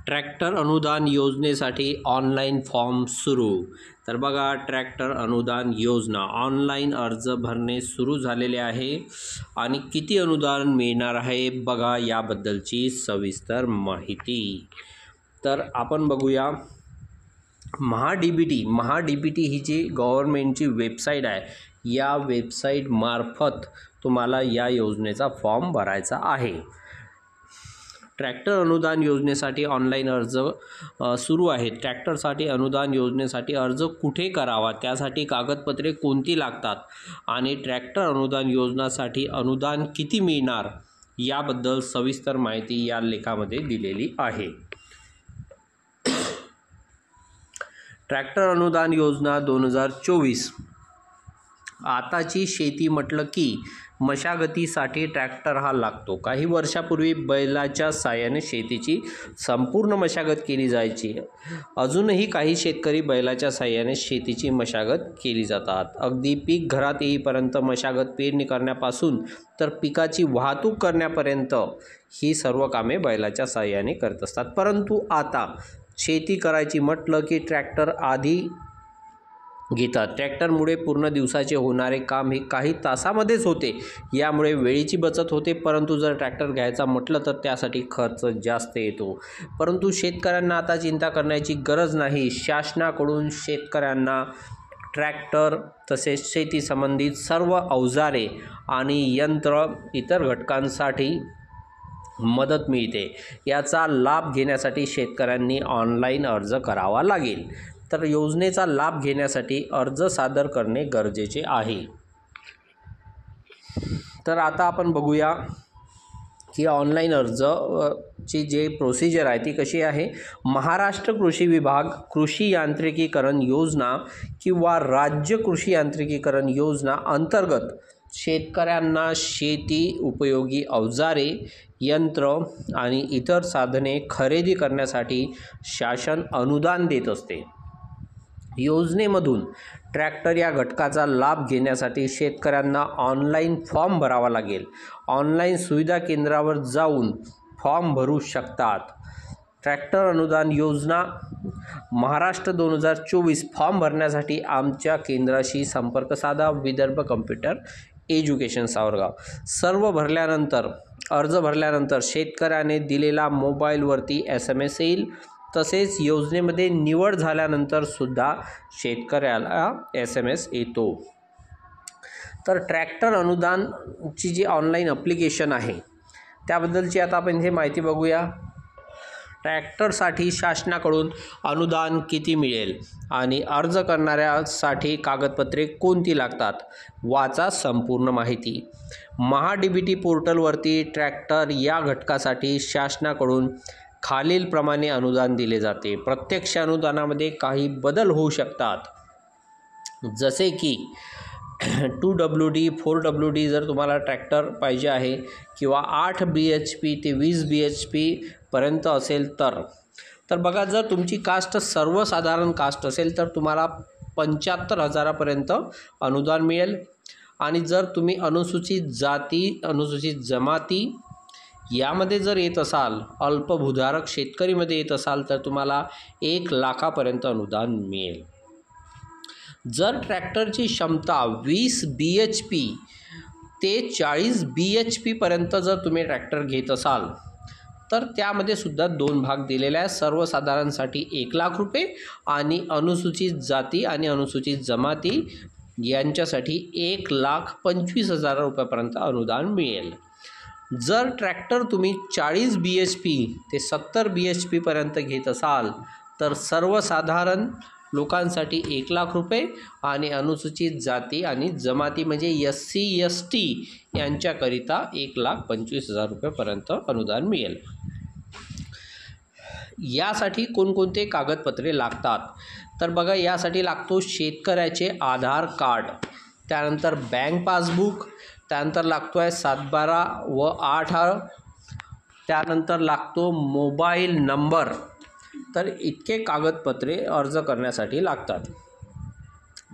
Tractor अनुदान योजनेसाठी online form सुरू। तर बघा, ट्रॅक्टर अनुदान योजना ऑनलाईन अर्ज भरणे सुरू झालेले आहे आणि किती अनुदान मिळणार आहे बघा याबद्दलची सविस्तर माहिती। तर आपण बघूया, महाडीबीटी ही जी गव्हर्नमेंटची वेबसाईट आहे, या वेबसाईट मार्फत तुम्हाला या योजनेचा फॉर्म भरायचा आहे। ट्रॅक्टर अनुदान योजनेसाठी ऑनलाईन अर्ज सुरू आहे। ट्रॅक्टरसाठी अनुदान योजनेसाठी अर्ज कुठे करावा, त्यासाठी कागदपत्रे कोणती लागतात आणि ट्रॅक्टर अनुदान योजनेसाठी अनुदान किती मिळणार याबद्दल सविस्तर माहिती या लेखामध्ये दिलेली आहे। ट्रॅक्टर अनुदान योजना 2024। आताची शेती म्हटलं की मशागतीसाठी ट्रॅक्टर हा लागतो। काही वर्षापूर्वी बैलाच्या साहाय्याने शेतीची संपूर्ण मशागत केली जायची। अजूनही काही शेतकरी बैलाच्या साहाय्याने शेतीची मशागत केली जातात। अगदी पीक घरात येईपर्यंत मशागत, पेरणी करण्यापासून तर पिकाची वाहतूक करण्यापर्यंत ही सर्व कामे बैलाच्या साहाय्याने करत असतात। परंतु आता शेती करायची म्हटलं की ट्रॅक्टर आधी घेतात। ट्रॅक्टरमुळे पूर्ण दिवसाचे होणारे काम हे काही तासामध्येच होते, यामुळे वेळेची बचत होते। परंतु जर ट्रॅक्टर घ्यायचा म्हटलं तर त्यासाठी खर्च जास्त येतो। परंतु शेतकऱ्यांना आता चिंता करण्याची गरज नाही। शासनाकडून शेतकऱ्यांना ट्रॅक्टर तसेच शेती संबंधित सर्व अवजारे आणि यंत्र इतर घटकांसाठी मदत मिळते। याचा लाभ घेण्यासाठी शेतकऱ्यांनी ऑनलाईन अर्ज करावा लागेल। तर योजनेचा लाभ घेण्यासाठी अर्ज सादर करणे गरजेचे आहे। तर आता आपण बघूया की ऑनलाईन अर्जची जे प्रोसिजर आहे ती कशी आहे। महाराष्ट्र कृषी विभाग कृषी यांत्रिकीकरण योजना किंवा राज्य कृषी यांत्रिकीकरण योजना अंतर्गत शेतकऱ्यांना शेती उपयोगी अवजारे, यंत्र आणि इतर साधने खरेदी करण्यासाठी शासन अनुदान देत असते। योजनेमधून ट्रॅक्टर या घटकाचा लाभ घेण्यासाठी शेतकऱ्यांना ऑनलाईन फॉर्म भरावा लागेल। ऑनलाईन सुविधा केंद्रावर जाऊन फॉर्म भरू शकतात। ट्रॅक्टर अनुदान योजना महाराष्ट्र 2024 फॉर्म भरण्यासाठी आमच्या केंद्राशी संपर्क साधा। Vidarbha computer education Savargaon. सर्व भरल्यानंतर अर्ज भरल्यानंतर शेतकऱ्याने दिलेला मोबाईलवरती SMS येईल। तसेच योजनेमध्ये निवड झाल्यानंतर सुद्धा शेतकऱ्याला SMS येतो। तर ट्रॅक्टर अनुदानची जी ऑनलाईन ॲप्लिकेशन आहे त्याबद्दलची आता आपण इथे माहिती बघूया। ट्रॅक्टरसाठी शासनाकडून अनुदान किती मिळेल आणि अर्ज करणाऱ्यासाठी कागदपत्रे कोणती लागतात, वाचा संपूर्ण माहिती। महाडीबीटी पोर्टलवरती ट्रॅक्टर या घटकासाठी शासनाकडून खालीलप्रमाणे अनुदान दिले जाते। प्रत्यक्ष अनुदानामध्ये काही बदल होऊ शकतात, जसे की 2WD 4WD जर तुम्हाला ट्रॅक्टर पाहिजे आहे किंवा 8 BHP ते 20 BHP पर्यंत असेल तर बघा, जर तुमची कास्ट सर्वसाधारण कास्ट असेल तर तुम्हाला 75,000 पर्यंत अनुदान मिळेल। आणि जर तुम्ही अनुसूचित जाती, अनुसूचित जमाती यामध्ये जर येत असाल, अल्पभूधारक शेतकरीमध्ये येत असाल तर तुम्हाला 1 लाखापर्यंत अनुदान मिळेल। जर ट्रॅक्टरची क्षमता 20 BHP ते 40 BHP पर्यंत जर तुम्ही ट्रॅक्टर घेत असाल तर त्यामध्ये सुद्धा 2 भाग दिलेले आहेत। सर्वसाधारणसाठी 1 लाख रुपये आणि अनुसूचित जाती आणि अनुसूचित जमाती यांच्यासाठी 1,25,000 रुपयापर्यंत अनुदान मिळेल। जर ट्रॅक्टर तुम्ही 40 BHP ते 70 BHP पर्यंत घेत असाल तर सर्वसाधारण लोकांसाठी 1 लाख रुपये आणि अनुसूचित जाती आणि जमाती म्हणजे SC ST यांच्याकरिता 1,25,000 रुपयापर्यंत अनुदान मिळेल। यासाठी कोणकोणते कागदपत्रे लागतात तर बघा, यासाठी लागतो शेतकऱ्याचे आधार कार्ड, त्यानंतर बँक पासबुक, त्यानंतर लागतो आहे 7/12 व 8 त्यानंतर लागतो मोबाईल नंबर। तर इतके कागदपत्रे अर्ज करण्यासाठी लागतात।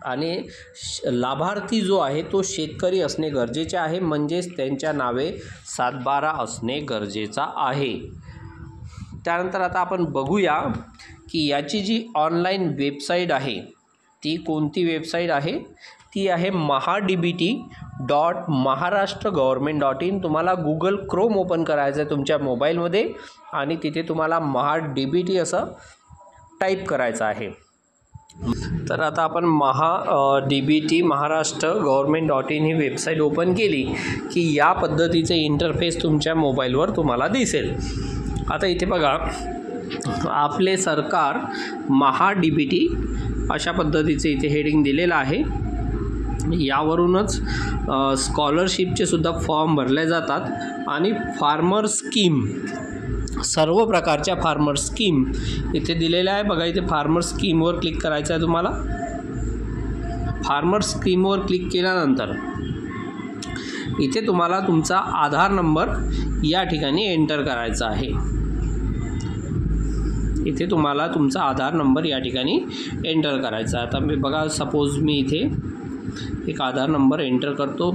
आणि लाभार्थी जो आहे तो शेतकरी असणे गरजेचे आहे, म्हणजेच त्यांच्या नावे 7/12 असणे गरजेचा आहे। त्यानंतर आता आपण बघूया की याची जी ऑनलाईन वेबसाईट आहे ती कोणती वेबसाईट आहे, ती आहे mahadbt.maharashtra.government.in. तुम्हाला गुगल क्रोम ओपन करायचं आहे तुमच्या मोबाईलमध्ये आणि तिथे तुम्हाला महाडीबीटी असं टाईप करायचं आहे. तर आता आपण महाडीबीटी महाराष्ट्र गव्हर्मेंट.in ही वेबसाईट ओपन केली की या पद्धतीचे इंटरफेस तुमच्या मोबाईलवर तुम्हाला दिसेल. आता इथे बघा आपले सरकार महाडीबीटी अशा पद्धतीचे इथे हेडिंग दिलेलं आहे. यावरूनच स्कॉलरशिपचे सुद्धा फॉर्म भरले जातात आणि फार्मर स्कीम, सर्व प्रकारच्या फार्मर स्कीम इथे दिलेल्या आहे. बघा इथे फार्मर स्कीमवर क्लिक करायचं आहे तुम्हाला. फार्मर स्कीमवर क्लिक केल्यानंतर इथे तुम्हाला तुमचा आधार नंबर या ठिकाणी एंटर करायचा आहे. इथे तुम्हाला तुमचा आधार नंबर या ठिकाणी एंटर करायचा. आता मी बघा सपोज मी इथे एक आधार नंबर एंटर करतो.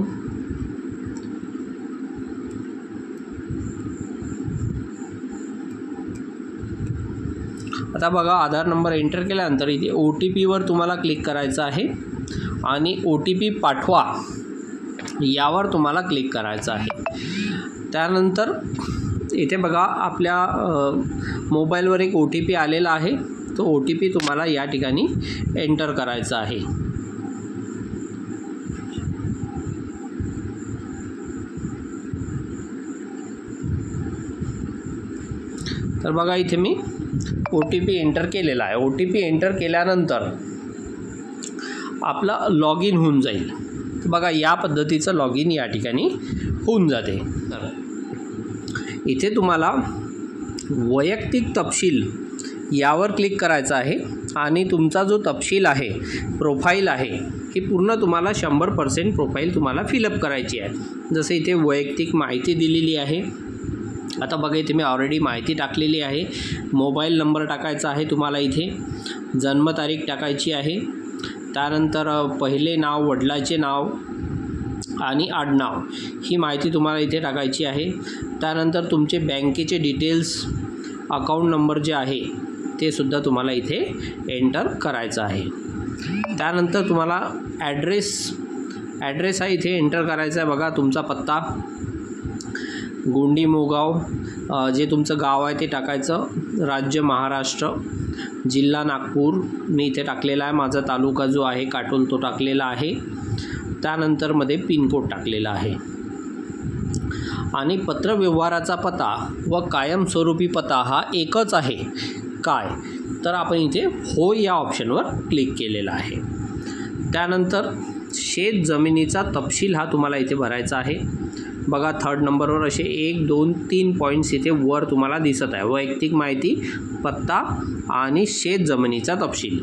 आता बघा आधार नंबर एंटर केल्यानंतर इथे OTP वर तुम्हाला क्लिक करायचं आहे आणि OTP पाठवा यावर तुम्हाला क्लिक करायचं आहे. त्यानंतर इथे बघा आपल्या मोबाईलवर एक OTP आलेला आहे. तो OTP तुम्हाला या ठिकाणी एंटर करायचा आहे. तर बघा इथे मी OTP एंटर केलेला आहे. OTP एंटर केल्यानंतर आपलं लॉग इन होऊन जाईल. तर बघा या पद्धतीचं लॉग इन या ठिकाणी होऊन जाते. तर इथे तुम्हाला वैयक्तिक तपशील यावर क्लिक करायचं आहे आणि तुमचा जो तपशील आहे, प्रोफाईल आहे, ही पूर्ण तुम्हाला 100% प्रोफाईल तुम्हाला फिलअप करायची आहे. जसं इथे वैयक्तिक माहिती दिलेली आहे. आता बघा इथे मी ऑलरेडी माहिती टाकलेली आहे. मोबाईल नंबर टाकायचा आहे तुम्हाला, इथे जन्मतारीख टाकायची आहे. त्यानंतर पहिले नाव, वडिलाचे नाव आणि आडनाव ही माहिती तुम्हाला इथे टाकायची आहे. त्यानंतर तुमचे बँकेचे डिटेल्स, अकाउंट नंबर जे आहे ते सुद्धा तुम्हाला इथे एंटर करायचं आहे. त्यानंतर तुम्हाला ॲड्रेस हा इथे एंटर करायचा आहे. बघा तुमचा पत्ता गोंडी मोगाव, जे तुमचं गाव आहे ते टाकायचं. राज्य महाराष्ट्र, जिल्हा नागपूर मी इथे टाकलेला आहे. माझा तालुका जो आहे काटोल तो टाकलेला आहे. त्यानंतर मध्ये पिनकोड टाकलेला आहे आणि पत्रव्यवहाराचा पत्ता व कायमस्वरूपी पत्ता हा एकच आहे काय, तर आपण इथे हो या ऑप्शनवर क्लिक केलेला आहे. त्यानंतर शेत जमिनीचा तपशील हा तुम्हाला इथे भरायचा आहे. बघा थर्ड नंबरवर असे 1, 2, 3 पॉईंट्स इथे वर तुम्हाला दिसत आहे. वैयक्तिक माहिती, पत्ता आणि शेत जमिनीचा तपशील.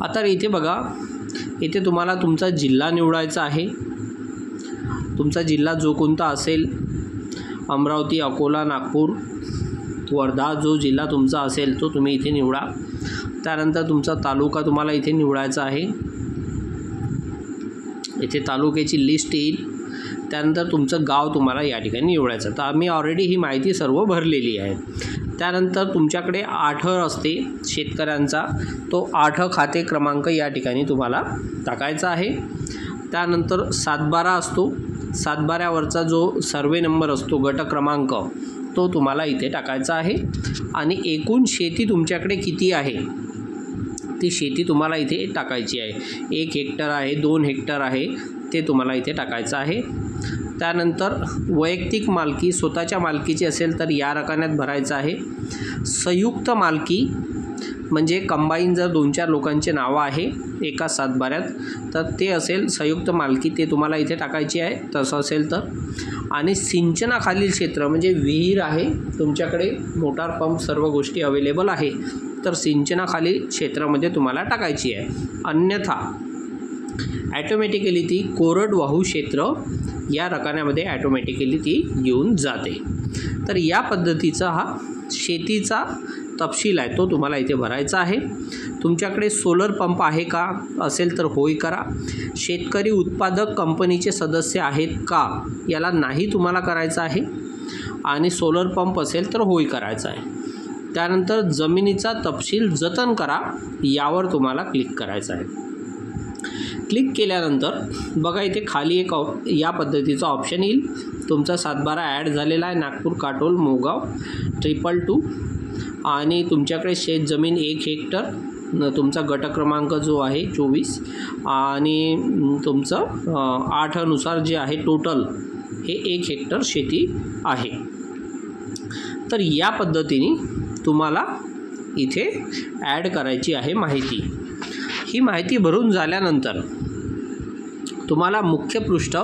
आता इथे बघा इथे तुम्हाला तुमचा जिल्हा निवडायचा आहे. तुमचा जिल्हा जो कोणता असेल, अमरावती, अकोला, नागपूर, वर्धा, जो जिल्हा तुमचा असेल तो तुम्ही इथे निवडा. त्यानंतर तुमचा तालुका तुम्हाला इथे निवडायचा आहे. इथे तालुक्याची लिस्ट येईल. त्यानंतर तुमचं गाव तुम्हाला या ठिकाणी निवडायचं. तर आम्ही ऑलरेडी ही माहिती सर्व भरलेली आहे. त्यानंतर तुमच्याकडे 8 असते शेतकऱ्यांचा, तो 8 खाते क्रमांक या ठिकाणी तुम्हाला टाकायचा आहे. त्यानंतर 7/12 असतो. 7/12वरचा जो सर्वे नंबर असतो, गट क्रमांक, तो तुम्हाला इथे टाकायचा आहे. आणि एकूण शेती तुमच्याकडे किती आहे ती शेती तुम्हाला इथे टाकायची आहे. 1 हेक्टर आहे, 2 हेक्टर आहे, ते तुम्हाला इथे टाकायचं आहे. त्यानंतर वैयक्तिक मालकी, स्वतःच्या मालकीची असेल तर या रकान्यात भरायचं आहे. संयुक्त मालकी म्हणजे कंबाईन जर 2-4 लोकांचे नावं आहे एका 7/12त तर ते असेल संयुक्त मालकी, ते तुम्हाला इथे टाकायची आहे तसं असेल तर. आणि सिंचनाखालील क्षेत्र म्हणजे विहीर आहे तुमच्याकडे, मोटार पंप सर्व गोष्टी अवेलेबल आहे, तर सिंचनाखालील क्षेत्रामध्ये तुम्हाला टाकायची आहे. अन्यथा ॲटोमॅटिकली ती कोरडवाहू क्षेत्र या रकान्यामध्ये ॲटोमॅटिकली ती येऊन जाते. तर या पद्धतीचा हा शेतीचा तपशील आहे तो तुम्हाला इथे भरायचा आहे. तुमच्याकडे सोलर पंप आहे का, असेल तर होय करा. शेतकरी उत्पादक कंपनीचे सदस्य आहेत का, याला नाही तुम्हाला करायचं आहे. आणि सोलर पंप असेल तर होय करायचं आहे. त्यानंतर जमिनीचा तपशील जतन करा यावर तुम्हाला क्लिक करायचं आहे. क्लिक केल्यानंतर बघा इथे खाली एक या पद्धतीचा ऑप्शन येईल. तुमचा 7/12 ॲड झालेला आहे, नागपूर, काटोल, मोगाव 222 आणि तुमच्याकडे शेत जमीन 1 हेक्टर, तुमचा गट क्रमांक जो आहे 24 आणि तुमचं 8 अनुसार जे आहे टोटल हे 1 हेक्टर शेती आहे. तर या पद्धतीने तुम्हाला इथे ॲड करायची आहे माहिती. ही माहिती भरून झाल्यानंतर तुम्हाला मुख्य पृष्ठ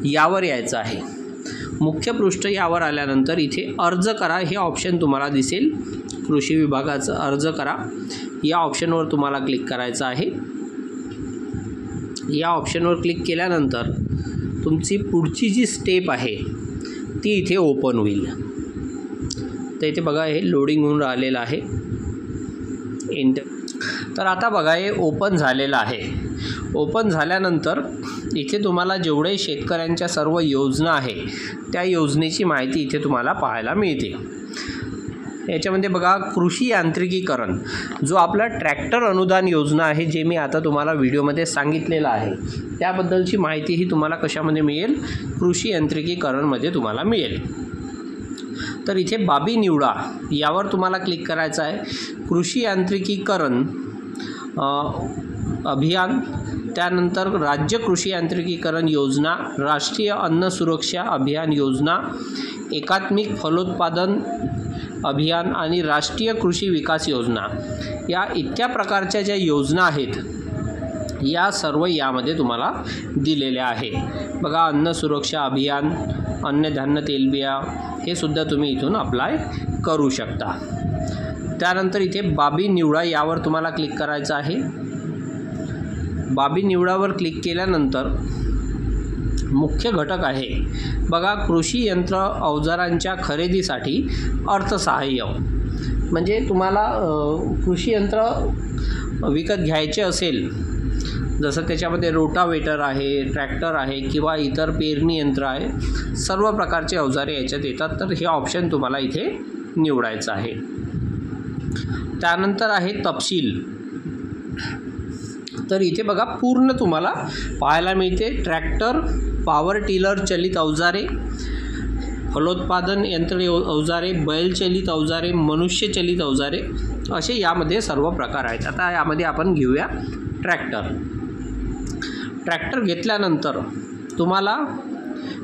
यावर यायचं आहे. मुख्य पृष्ठ यावर आल्यानंतर इथे अर्ज करा हे ऑप्शन तुम्हाला दिसेल. कृषी विभागाचं अर्ज करा या ऑप्शनवर तुम्हाला क्लिक करायचं आहे. या ऑप्शनवर क्लिक केल्यानंतर तुमची पुढची जी स्टेप आहे ती इथे ओपन होईल. तर इथे बघा हे लोडिंग होऊन राहिलेलं आहे. तर आता बघा हे ओपन झालेलं आहे. ओपन झाल्यानंतर इथे तुम्हाला जेवढे शेतकऱ्यांच्या सर्व योजना आहे त्या योजनेची माहिती इथे तुम्हाला पाहायला मिळते. याच्यामध्ये बघा कृषी यांत्रिकीकरण जो आपला ट्रॅक्टर अनुदान योजना आहे जे मी आता तुम्हाला व्हिडिओमध्ये सांगितलेलं आहे त्याबद्दलची माहिती ही तुम्हाला कशामध्ये मिळेल, कृषी यांत्रिकीकरणमध्ये तुम्हाला मिळेल. तर इथे बाबी निवडा यावर तुम्हाला क्लिक करायचं आहे. कृषी यांत्रिकीकरण अभियान, त्यानंतर राज्य कृषी यांत्रिकीकरण योजना, राष्ट्रीय अन्न सुरक्षा अभियान योजना, एकात्मिक फलोत्पादन अभियान आणि राष्ट्रीय कृषी विकास योजना या इतक्या प्रकारच्या ज्या योजना आहेत या सर्व यामध्ये तुम्हाला दिलेल्या आहे. बघा अन्न सुरक्षा अभियान, अन्नधान्य तेलबिया हे सुद्धा तुम्ही इथून अप्लाय करू शकता. त्यानंतर इथे बाबी निवडा यावर तुम्हाला क्लिक करायचं आहे. बाबी निवडावर क्लिक केल्यानंतर मुख्य घटक आहे बघा कृषी यंत्र अवजारांच्या खरेदीसाठी अर्थसहाय्य. म्हणजे तुम्हाला कृषी यंत्र विकत घ्यायचे असेल जसं त्याच्यामध्ये रोटावेटर आहे, ट्रॅक्टर आहे किंवा इतर पेरणी यंत्र आहे, सर्व प्रकारचे अवजारे याच्यात येतात. तर हे ऑप्शन तुम्हाला इथे निवडायचं आहे. त्यानंतर आहे तपशील. तर इथे बघा पूर्ण तुम्हाला पाहायला मिळते ट्रॅक्टर, पॉवर टिलर चलित अवजारे, फलोत्पादन यंत्र अवजारे, बैलचलित अवजारे, मनुष्यचलित अवजारे असे यामध्ये सर्व प्रकार आहेत. आता यामध्ये आपण घेऊया ट्रॅक्टर. ट्रॅक्टर घेतल्यानंतर तुम्हाला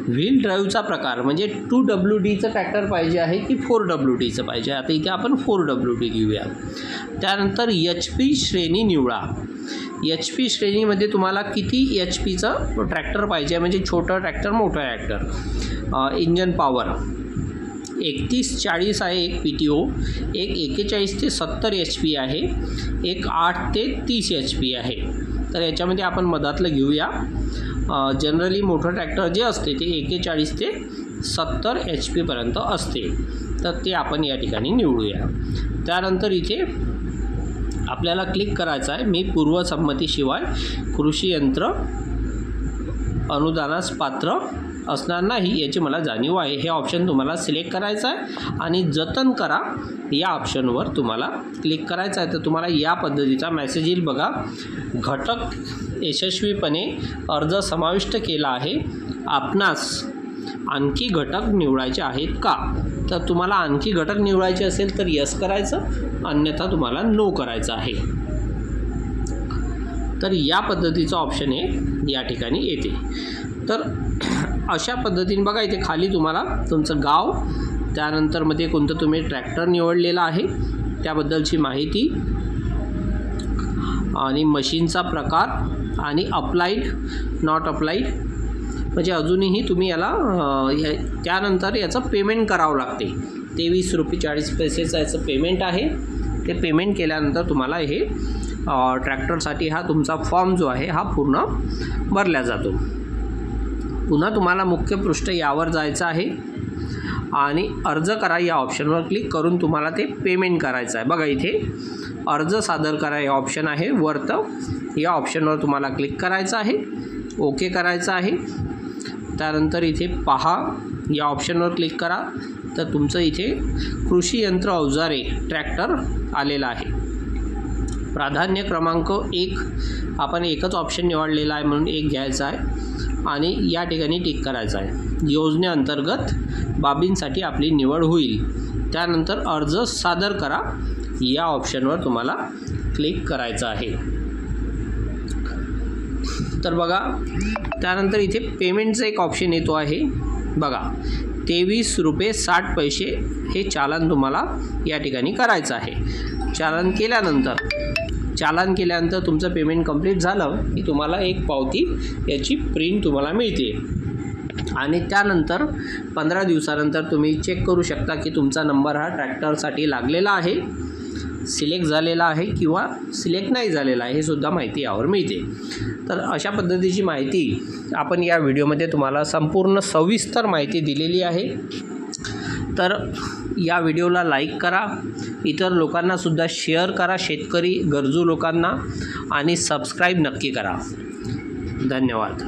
व्हील ड्राईव्हचा प्रकार म्हणजे 2WDचं ट्रॅक्टर पाहिजे आहे की 4WDचं पाहिजे. आता इथे आपण 4WD घेऊया. त्यानंतर HP श्रेणी निवडा. HP श्रेणीमध्ये तुम्हाला किती HPचं ट्रॅक्टर पाहिजे म्हणजे छोटं ट्रॅक्टर, मोठं ट्रॅक्टर. इंजन पॉवर 31-40 आहे एक PTO, एक 41 ते 70 HP आहे, एक 8 ते 30 HP आहे. तर याच्यामध्ये आपण मधातलं घेऊया. जनरली मोठं ट्रॅक्टर जे असते ते 41 ते 70 HP असते. तर ते आपण या ठिकाणी निवडूया. त्यानंतर इथे आपल्याला क्लिक करायचं आहे मी पूर्वसंमतीशिवाय कृषी यंत्र अनुदानास पात्र असणार नाही याची मला जाणीव आहे. हे ऑप्शन तुम्हाला सिलेक्ट करायचं आहे आणि जतन करा या ऑप्शनवर तुम्हाला क्लिक करायचं आहे. तर तुम्हाला या पद्धतीचा मेसेज येईल बघा. घटक यशस्वीपणे अर्ज समाविष्ट केला आहे. आपणास आणखी घटक निवडायचे आहेत का? तर तुम्हाला आणखी घटक निवडायचे असेल तर यस करायचं, अन्यथा तुम्हाला नो करायचं आहे. तर या पद्धतीचं ऑप्शन हे या ठिकाणी येते. तर अशा पद्धतीने बघा इथे खाली तुम्हाला तुमचं गाव, त्यानंतर मध्ये कोणतं तुम्ही ट्रॅक्टर निवडलेला आहे त्याबद्दलची माहिती आणि मशीनचा प्रकार आणि अप्लाइड, नॉट अप्लाइड म्हणजे अजूनही तुम्ही याला त्यानंतर याचं पेमेंट करावं लागते. ₹23.40 याचं पेमेंट आहे. ते पेमेंट केल्यानंतर तुम्हाला हे ट्रॅक्टरसाठी हा तुमचा फॉर्म जो आहे हा पूर्ण भरला जातो. पुन्हा तुम्हाला मुख्य पृष्ठ यावर जायचं आहे आणि अर्ज करा या ऑप्शनवर क्लिक करून तुम्हाला ते पेमेंट करायचं आहे. बघा इथे अर्ज सादर करा हे ऑप्शन आहे वर्त. या ऑप्शनवर तुम्हाला क्लिक करायचं आहे, ओके करायचं आहे. त्यानंतर इथे पहा या ऑप्शनवर क्लिक करा. तर तुमचं इथे कृषी यंत्र अवजारे ट्रॅक्टर आलेला आहे. प्राधान्य क्रमांक 1 आपण एकच ऑप्शन निवडलेला आहे म्हणून 1 घ्यायचा आहे आणि या ठिकाणी टिक करायचं आहे. योजनेअंतर्गत बाबींसाठी आपली निवड होईल. त्यानंतर अर्ज सादर करा या ऑप्शनवर तुम्हाला क्लिक करायचं आहे. तर बघा त्यानंतर इथे पेमेंटचं एक ऑप्शन येतो आहे बघा, 23 रुपये 60 पैसे हे चालन तुम्हाला या ठिकाणी करायचं आहे. चालन केल्यानंतर तुमचं पेमेंट कंप्लीट झालं की तुम्हाला एक पावती याची प्रिंट तुम्हाला मिळते आणि त्यानंतर 15 दिवसानंतर तुम्ही चेक करू शकता की तुमचा नंबर हा ट्रॅक्टरसाठी लागलेला आहे, सिलेक्ट झालेला आहे किंवा सिलेक्ट नाही झालेला आहे, हे सुद्धा माहिती यावर मिळते. तर अशा पद्धतीची माहिती आपण या व्हिडिओमध्ये तुम्हाला संपूर्ण सविस्तर माहिती दिलेली आहे. तर या व्हिडिओला लाईक करा, इतर लोकांनासुद्धा शेअर करा, शेतकरी गरजू लोकांना, आणि सबस्क्राईब नक्की करा. धन्यवाद.